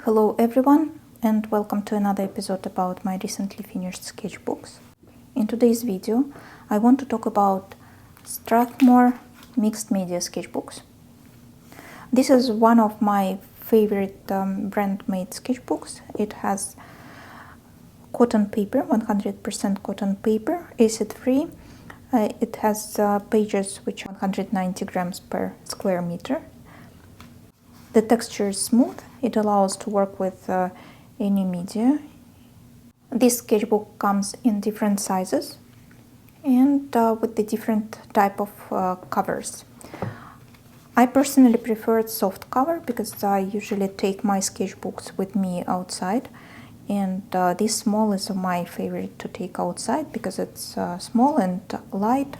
Hello everyone, and welcome to another episode about my recently finished sketchbooks. In today's video, I want to talk about Strathmore mixed media sketchbooks. This is one of my favorite brand-made sketchbooks. It has cotton paper, 100% cotton paper, acid-free. It has pages which are 190 grams per square meter. The texture is smooth. It allows to work with any media. This sketchbook comes in different sizes and with the different type of covers. I personally prefer soft cover because I usually take my sketchbooks with me outside, and this small is my favorite to take outside because it's small and light,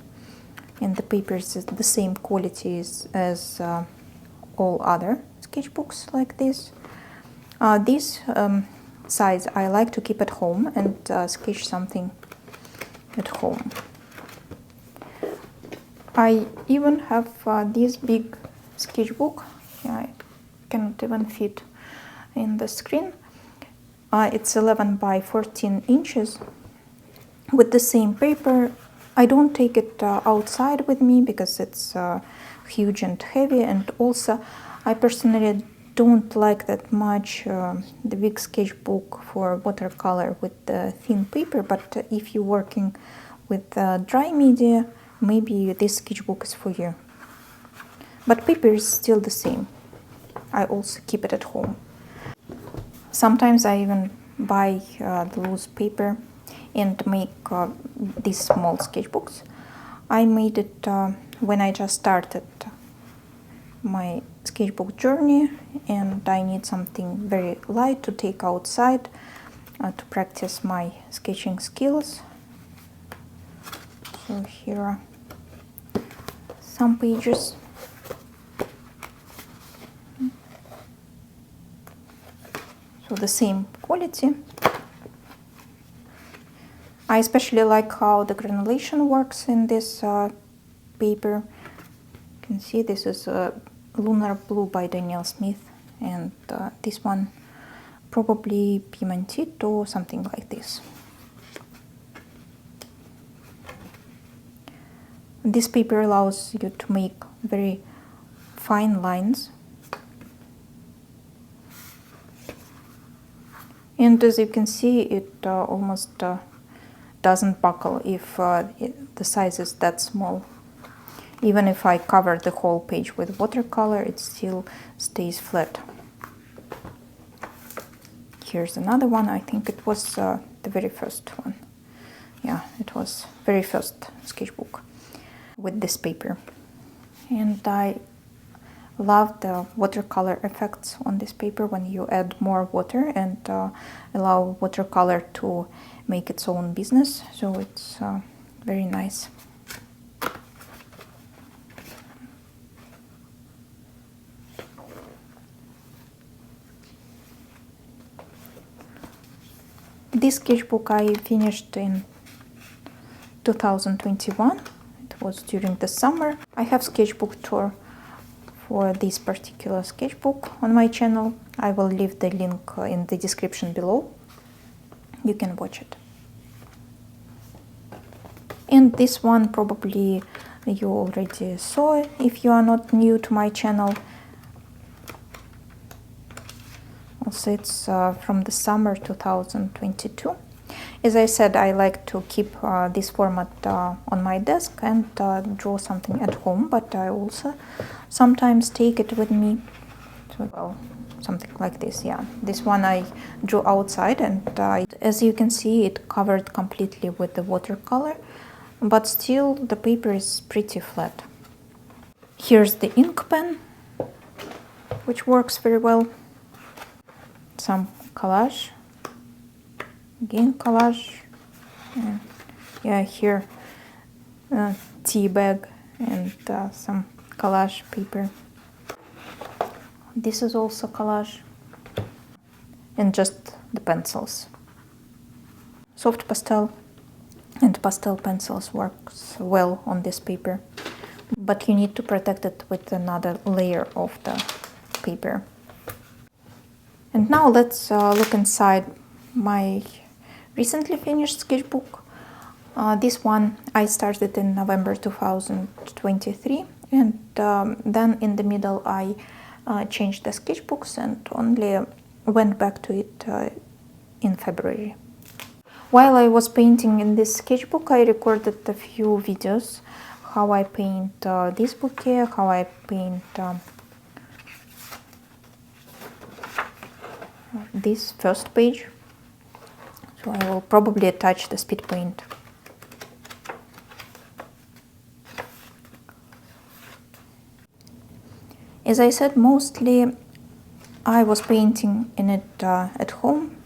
and the paper is the same quality as all other sketchbooks like this. This size I like to keep at home and sketch something at home. I even have this big sketchbook. I cannot even fit in the screen. It's 11 by 14 inches with the same paper. I don't take it outside with me because it's huge and heavy, and also I personally don't like that much the big sketchbook for watercolor with the thin paper, but if you're working with dry media, maybe this sketchbook is for you. But paper is still the same. I also keep it at home. Sometimes I even buy the loose paper and make these small sketchbooks. I made it when I just started my sketchbook journey, and I need something very light to take outside to practice my sketching skills. So here are some pages. So the same quality. I especially like how the granulation works in this paper. You can see this is Lunar Blue by Daniel Smith, and this one probably Piemontito or something like this. This paper allows you to make very fine lines, and as you can see, it almost doesn't buckle if the size is that small. Even if I cover the whole page with watercolor, it still stays flat. Here's another one. I think it was the very first one. Yeah, it was very first sketchbook with this paper. And I love the watercolor effects on this paper when you add more water and allow watercolor to make its own business. So it's very nice. This sketchbook I finished in 2021. It was during the summer. I have sketchbook tour for this particular sketchbook on my channel. I will leave the link in the description below. You can watch it. And this one probably you already saw if you are not new to my channel. Also, it's from the summer 2022. As I said, I like to keep this format on my desk and draw something at home, but I also sometimes take it with me. So, well, something like this, yeah. This one I drew outside, and as you can see, it covered completely with the watercolor, but still the paper is pretty flat. Here's the ink pen, which works very well. Some collage, again collage, and yeah, here tea bag and some collage paper. This is also collage, and just the pencils. Soft pastel and pastel pencils works well on this paper, but you need to protect it with another layer of the paper. And now let's look inside my recently finished sketchbook. This one I started in November 2023, and then in the middle I changed the sketchbooks and only went back to it in February. While I was painting in this sketchbook, I recorded a few videos, how I paint this bouquet, how I paint this first page. So I will probably attach the speed paint. As I said, mostly I was painting in it at home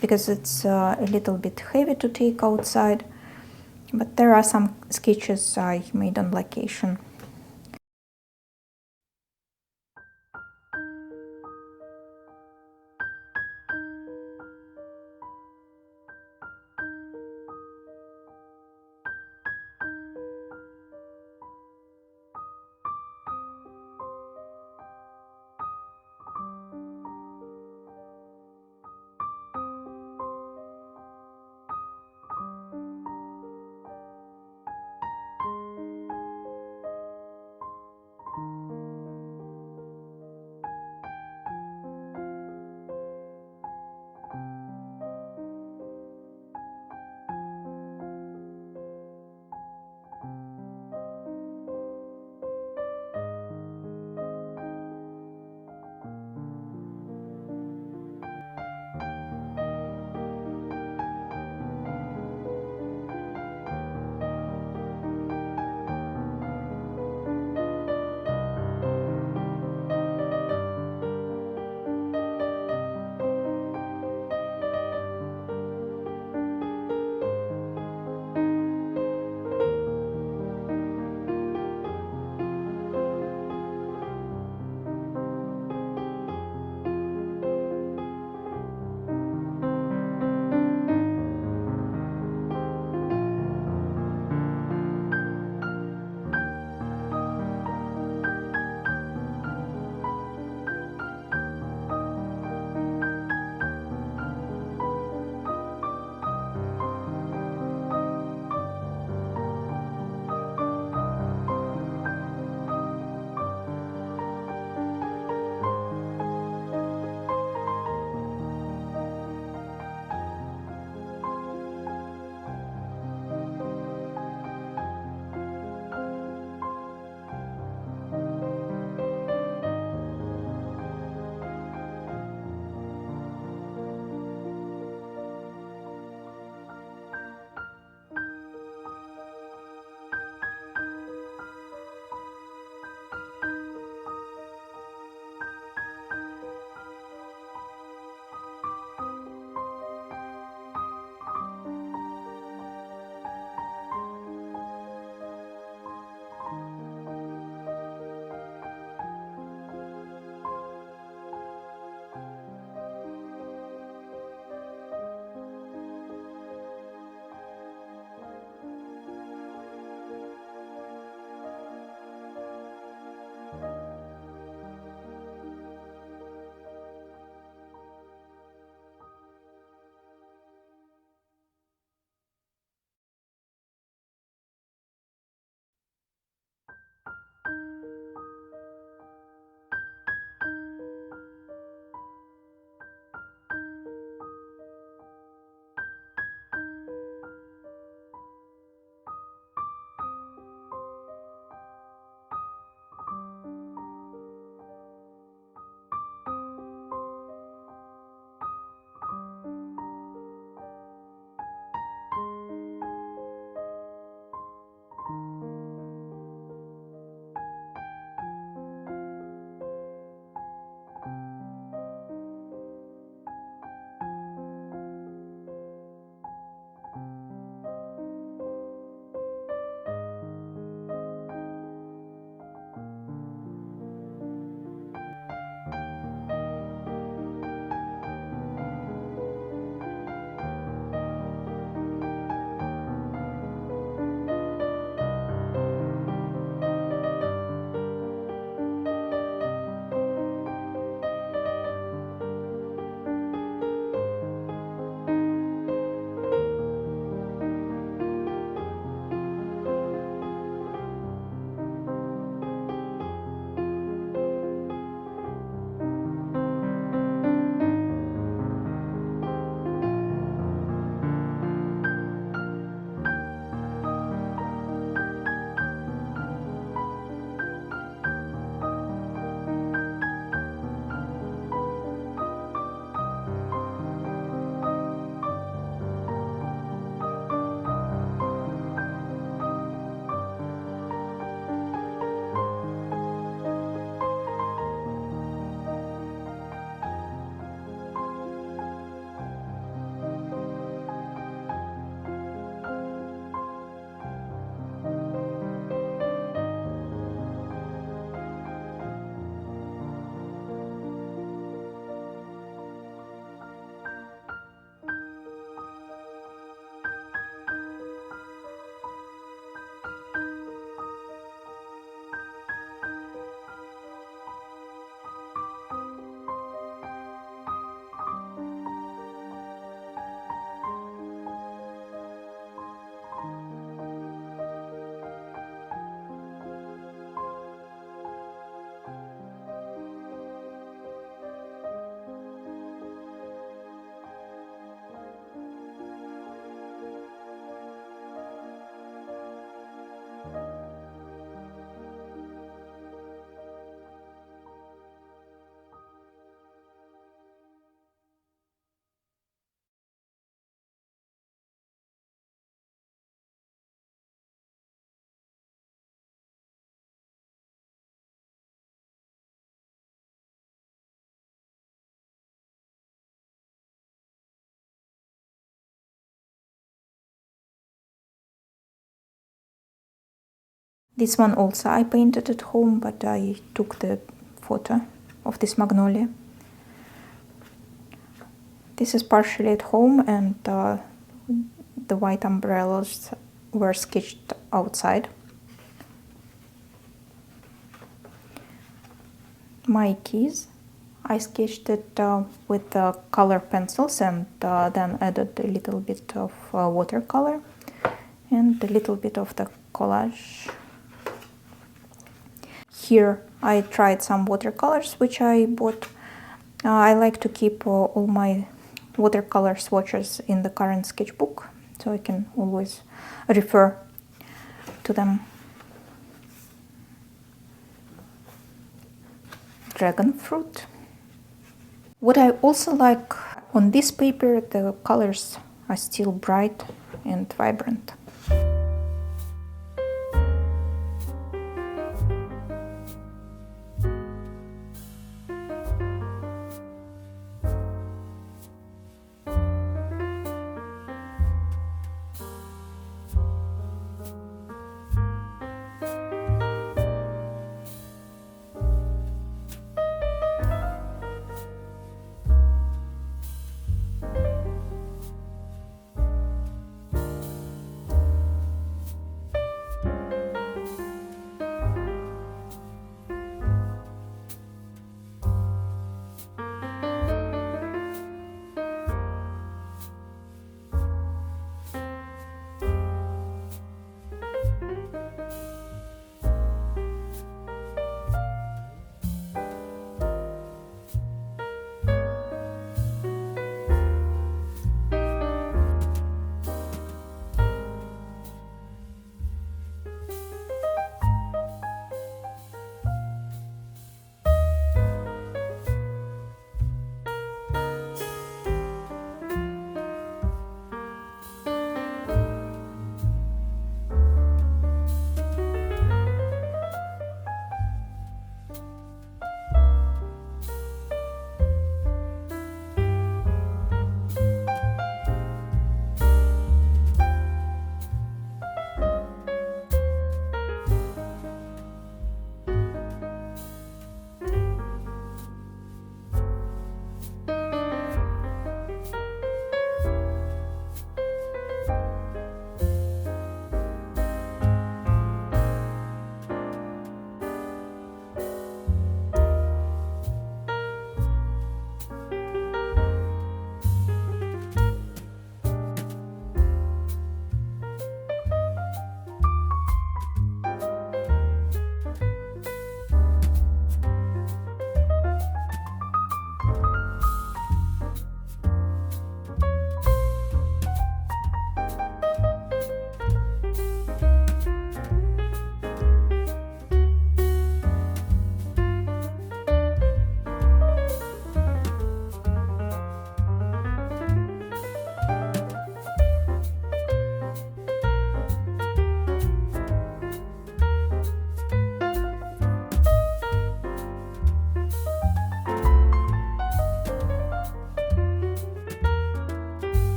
because it's a little bit heavy to take outside, but there are some sketches I made on location. This one also I painted at home, but I took the photo of this magnolia. This is partially at home, and the white umbrellas were sketched outside. My keys, I sketched it with color pencils and then added a little bit of watercolor and a little bit of the collage. Here I tried some watercolors which I bought. I like to keep all my watercolor swatches in the current sketchbook, so I can always refer to them. Dragon fruit. What I also like on this paper, the colors are still bright and vibrant.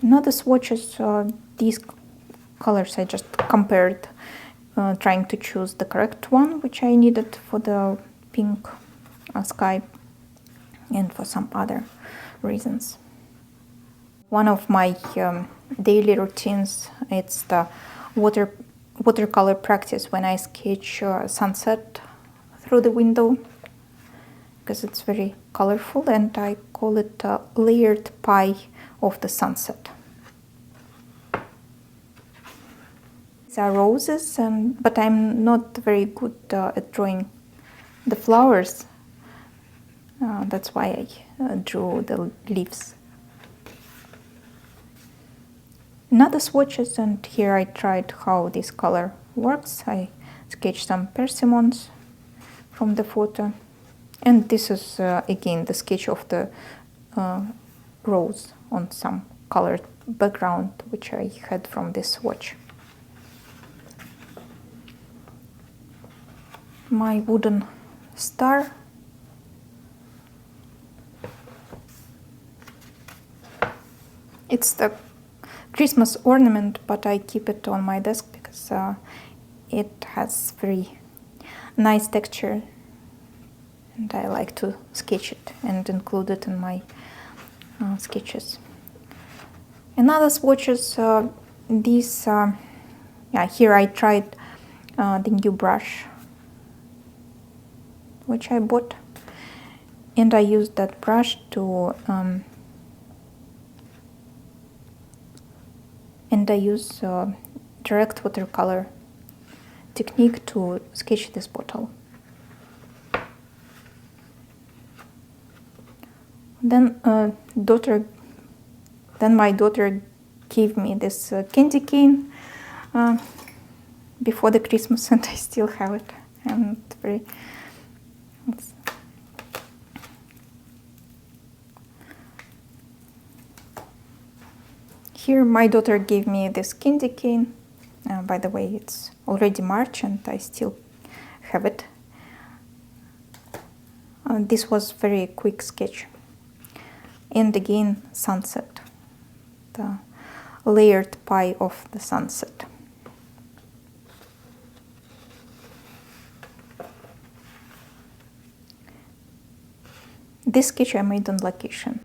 Another swatches, these colors I just compared, trying to choose the correct one which I needed for the pink sky and for some other reasons. One of my daily routines, it's the watercolor practice when I sketch sunset through the window, because it's very colorful, and I call it a layered pie of the sunset. These are roses, but I'm not very good at drawing the flowers. That's why I drew the leaves. Another swatches, and here I tried how this color works. I sketched some persimmons from the photo, and this is again the sketch of the rose on some colored background which I had from this swatch. My wooden star. It's the Christmas ornament, but I keep it on my desk because it has very nice texture and I like to sketch it and include it in my sketches. Another swatches, these, here I tried the new brush which I bought, and I used that brush to and I use direct watercolor technique to sketch this bottle. Then my daughter gave me this candy cane before the Christmas, and I still have it. And here my daughter gave me this candy cane. By the way, it's already March and I still have it. This was very quick sketch. And again, sunset, the layered pie of the sunset. This sketch I made on location.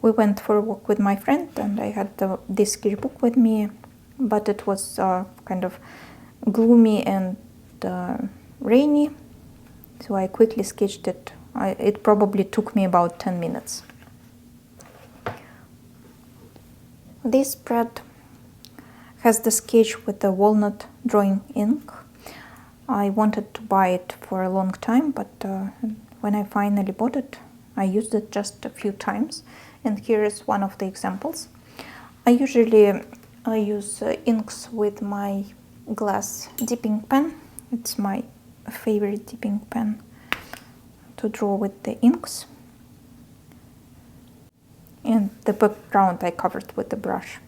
We went for a walk with my friend, and I had this sketchbook with me, but it was kind of gloomy and rainy, so I quickly sketched it. It probably took me about 10 minutes. This spread has the sketch with the walnut drawing ink. I wanted to buy it for a long time, but when I finally bought it, I used it just a few times, and here is one of the examples. I usually use inks with my glass dipping pen. It's my favorite dipping pen to draw with the inks. And the background I covered with the brush.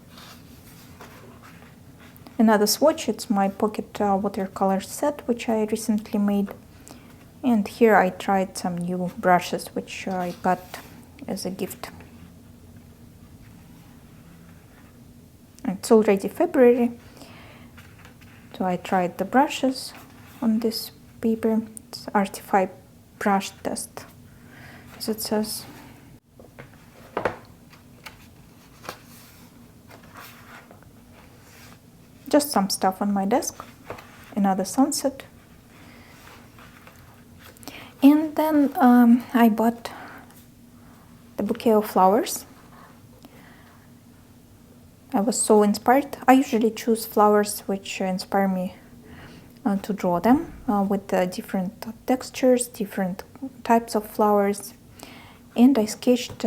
Another swatch, it's my pocket watercolor set, which I recently made. And here I tried some new brushes, which I got as a gift. It's already February, so I tried the brushes on this paper. It's Artify brush test, as it says. Just some stuff on my desk, another sunset. And then I bought the bouquet of flowers. I was so inspired. I usually choose flowers which inspire me to draw them with different textures, different types of flowers. And I sketched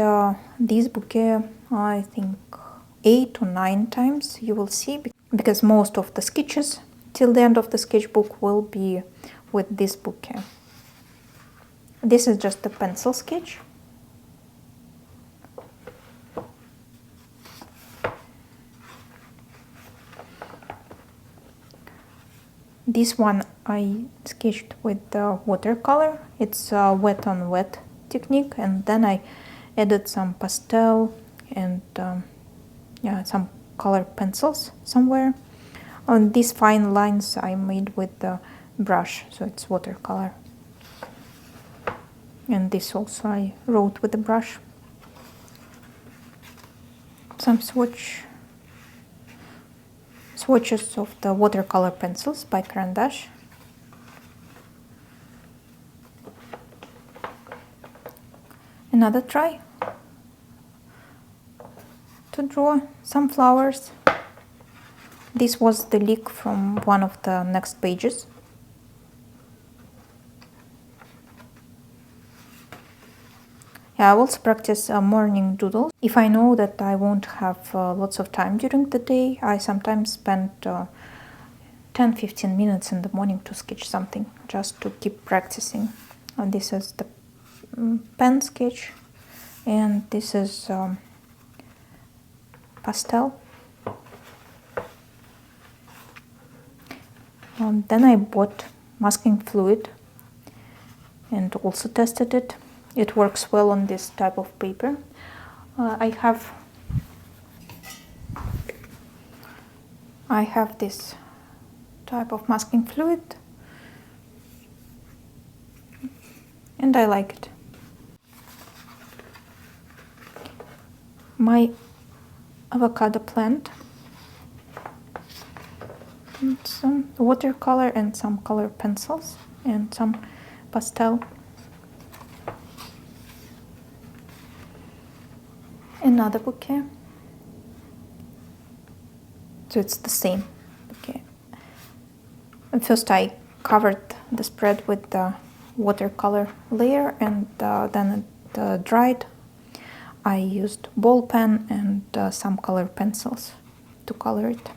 this bouquet, I think, 8 or 9 times, you will see, because most of the sketches till the end of the sketchbook will be with this bouquet. This is just a pencil sketch. This one I sketched with watercolor. It's a wet on wet technique, and then I added some pastel and some color pencils somewhere. On these fine lines I made with the brush, so it's watercolor. And this also I wrote with the brush. Some swatches of the watercolor pencils by Caran-d'Ache. Another try to draw some flowers. This was the leak from one of the next pages. I also practice morning doodles. If I know that I won't have lots of time during the day, I sometimes spend 10-15 minutes in the morning to sketch something, just to keep practicing. And this is the pen sketch, and this is pastel. Then I bought masking fluid and also tested it. It works well on this type of paper. I have this type of masking fluid, and I like it. My avocado plant, and some watercolor and some color pencils and some pastel. Another bouquet. So it's the same bouquet. And first I covered the spread with the watercolor layer, and then it dried. I used ball pen and some color pencils to color it.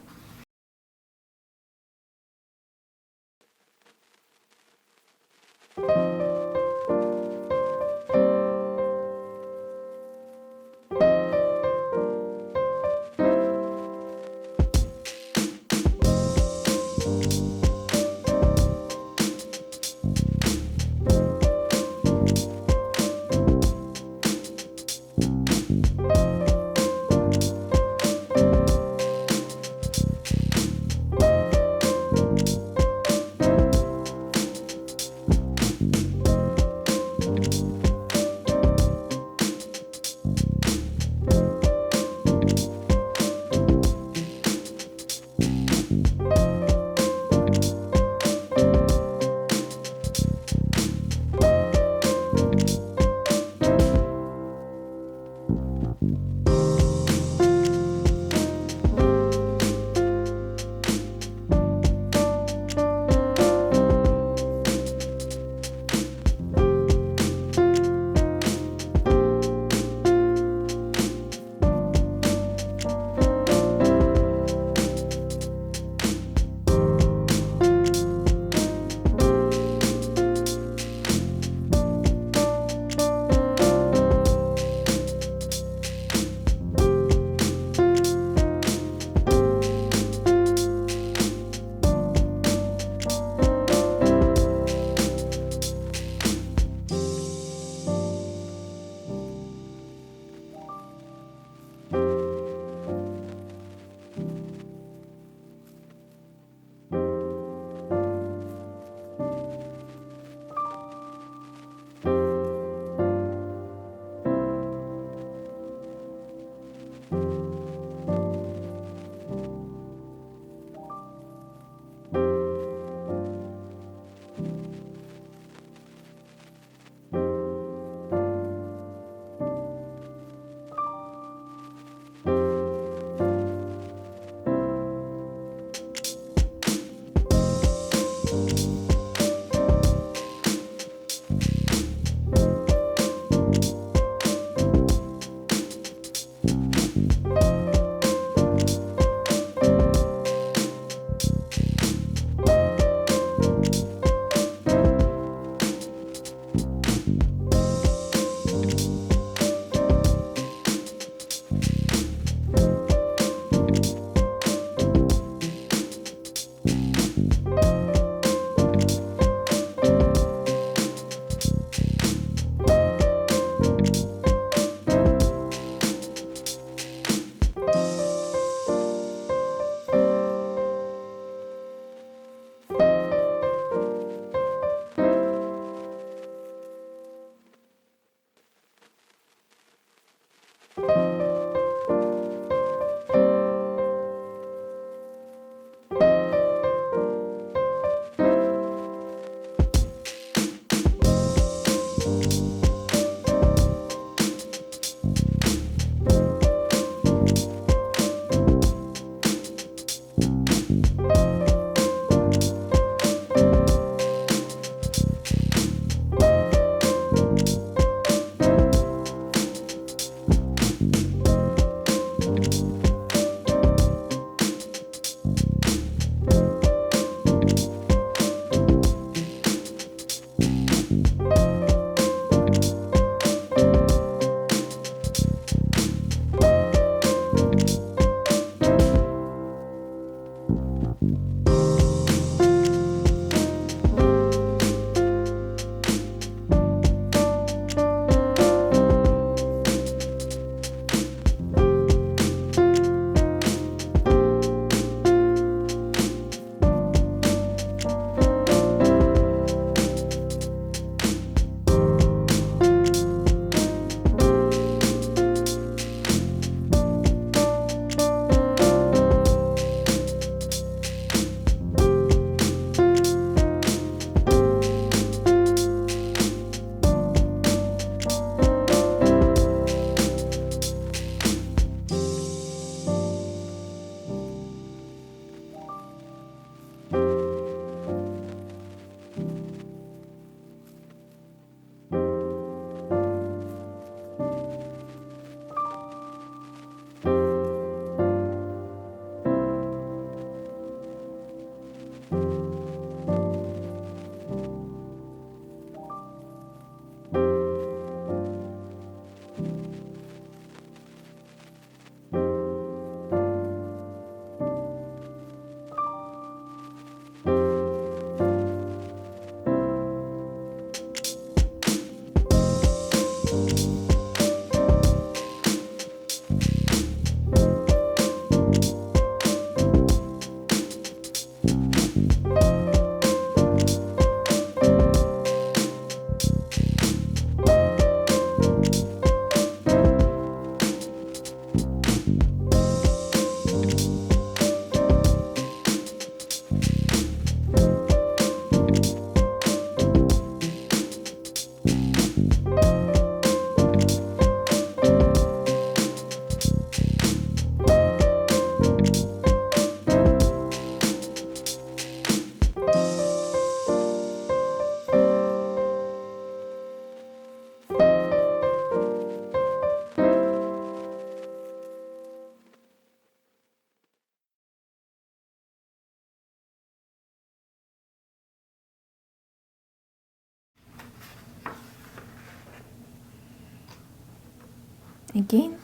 Again,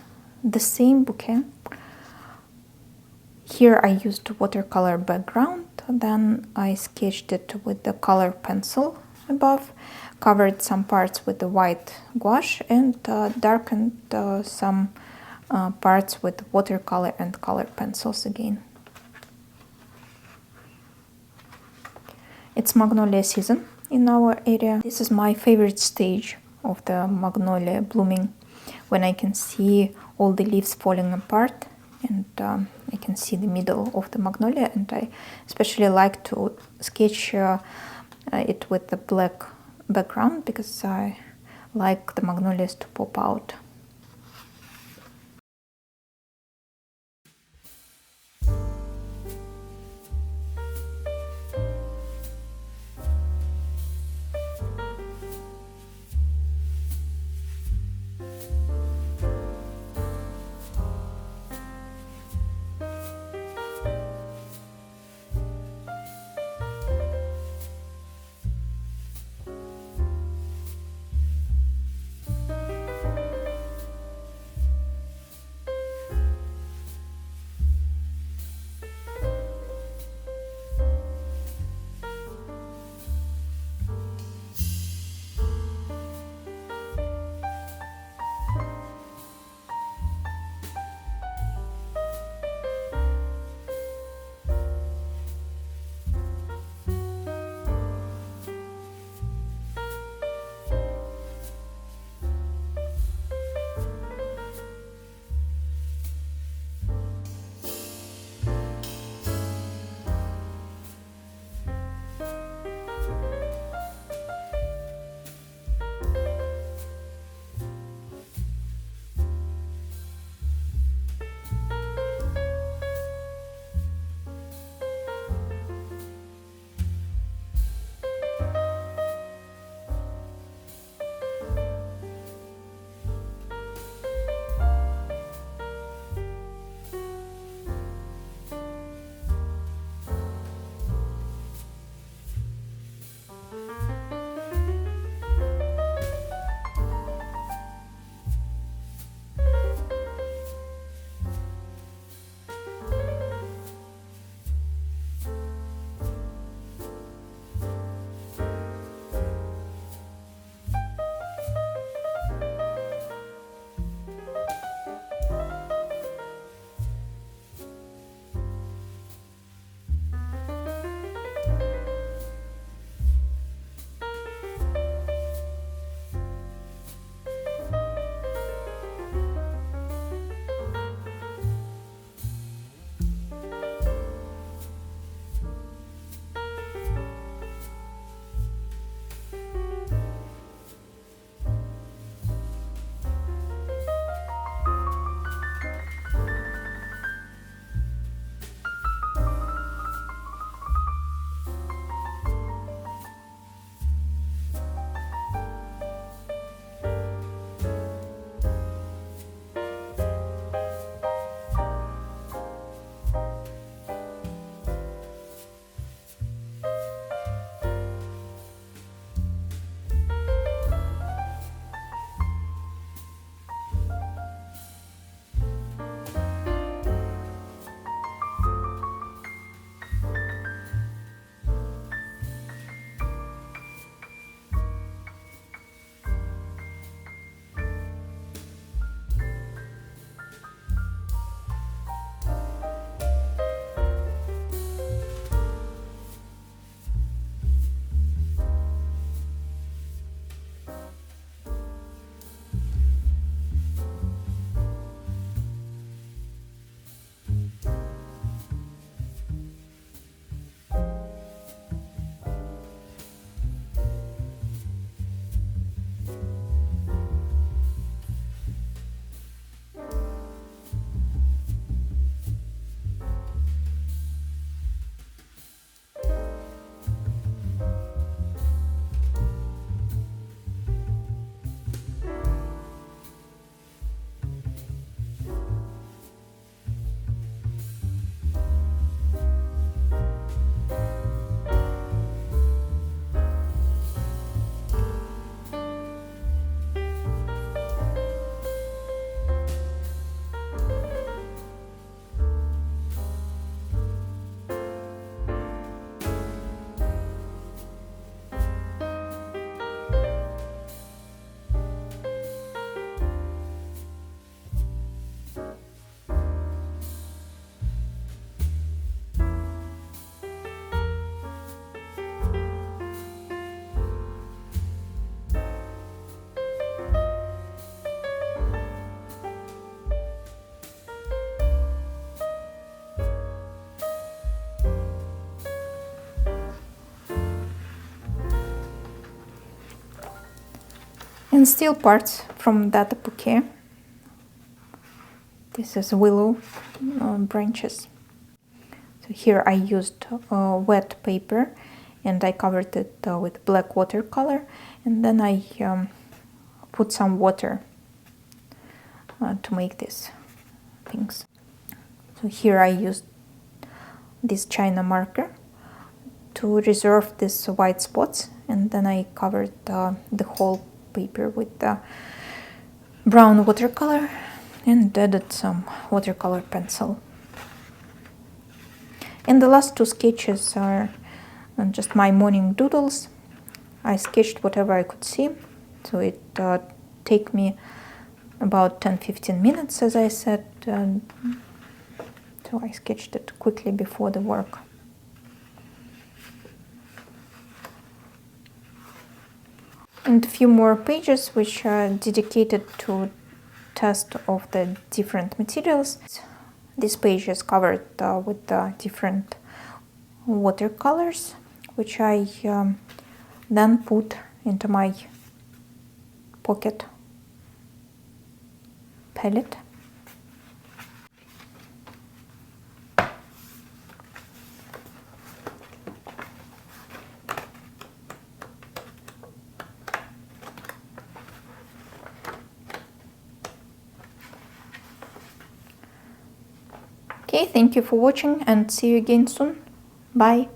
the same bouquet. Here I used watercolor background, then I sketched it with the color pencil above, covered some parts with the white gouache, and darkened some parts with watercolor and color pencils again. It's magnolia season in our area. This is my favorite stage of the magnolia blooming, when I can see all the leaves falling apart, and I can see the middle of the magnolia, and I especially like to sketch it with the black background because I like the magnolias to pop out. And still parts from that bouquet. This is willow branches. So here I used wet paper and I covered it with black watercolor, and then I put some water to make these things. So here I used this China marker to reserve these white spots, and then I covered the whole paper with the brown watercolor and added some watercolor pencil. And the last two sketches are just my morning doodles. I sketched whatever I could see, so it take me about 10-15 minutes, as I said, so I sketched it quickly before the work. And a few more pages which are dedicated to test of the different materials. This page is covered with the different watercolors, which I then put into my pocket palette. Okay, thank you for watching and see you again soon. Bye!